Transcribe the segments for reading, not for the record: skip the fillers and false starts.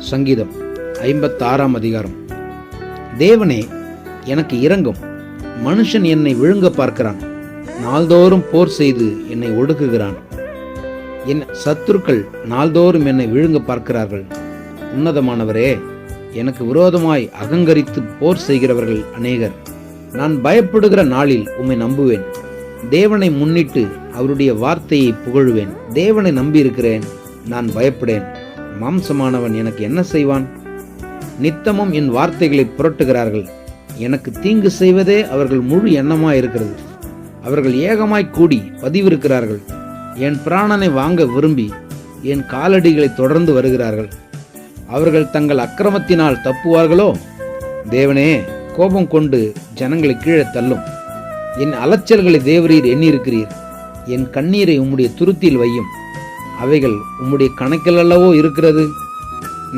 சங்கீதம் 56 அதிகாரம். தேவனே, எனக்கு இரங்கும். மனுஷன் என்னை விழுங்க பார்க்கிறான். நாள்தோறும் போர் செய்து என்னை ஒடுக்குகிறான். என் சத்துருக்கள் நாள்தோறும் என்னை விழுங்க பார்க்கிறார்கள். உன்னதமானவரே, எனக்கு விரோதமாய் அகங்கரித்து போர் செய்கிறவர்கள் அநேகர். நான் பயப்படுகிற நாளில் உம்மை நம்புவேன். தேவனை முன்னிட்டு அவருடைய வார்த்தையை புகழுவேன். தேவனை நம்பியிருக்கிறேன், நான் பயப்படேன். மாம்சமானவன் எனக்கு என்ன செய்வான்? நித்தமும் என் வார்த்தைகளை புரட்டுகிறார்கள். எனக்கு தீங்கு செய்வதே அவர்கள் முழு எண்ணமாய் இருக்கிறது. அவர்கள் ஏகமாய் கூடி பதிவிருக்கிறார்கள். என் பிராணனை வாங்க விரும்பி என் காலடிகளை தொடர்ந்து வருகிறார்கள். அவர்கள் தங்கள் அக்கிரமத்தினால் தப்புவார்களோ? தேவனே, கோபம் கொண்டு ஜனங்களை கீழே தள்ளும். என் அலைச்சல்களை தேவரீர் எண்ணியிருக்கிறீர். என் கண்ணீரை உம்முடைய துருத்தியில் வையும். அவைகள் உம்முடைய கணக்கில் அல்லவோ இருக்கிறது.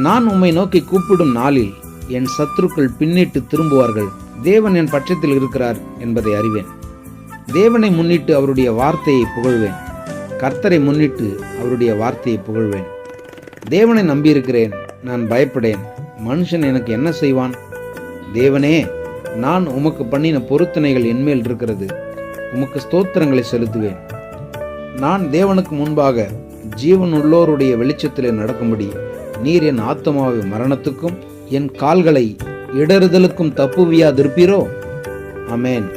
நான் உம்மை நோக்கி கூப்பிடும் நாளில் என் சத்துருக்கள் பின்னிட்டு திரும்புவார்கள். தேவன் என் பட்சத்தில் இருக்கிறார் என்பதை அறிவேன். தேவனை முன்னிட்டு அவருடைய வார்த்தையை புகழ்வேன். கர்த்தரை முன்னிட்டு அவருடைய வார்த்தையை புகழ்வேன். தேவனை நம்பியிருக்கிறேன், நான் பயப்படேன். மனுஷன் எனக்கு என்ன செய்வான்? தேவனே, நான் உமக்கு பண்ணின பொருத்தனைகள் என்மேல் இருக்கிறது. உமக்கு ஸ்தோத்திரங்களை செலுத்துவேன். நான் தேவனுக்கு முன்பாக ஜீவன் உள்ளோருடைய வெளிச்சத்திலே நடக்கும்படி நீர் என் ஆத்துமாவை மரணத்துக்கும் என் கால்களை இடறுதலுக்கும் தப்புவியாதிருப்பீரோ? ஆமென்.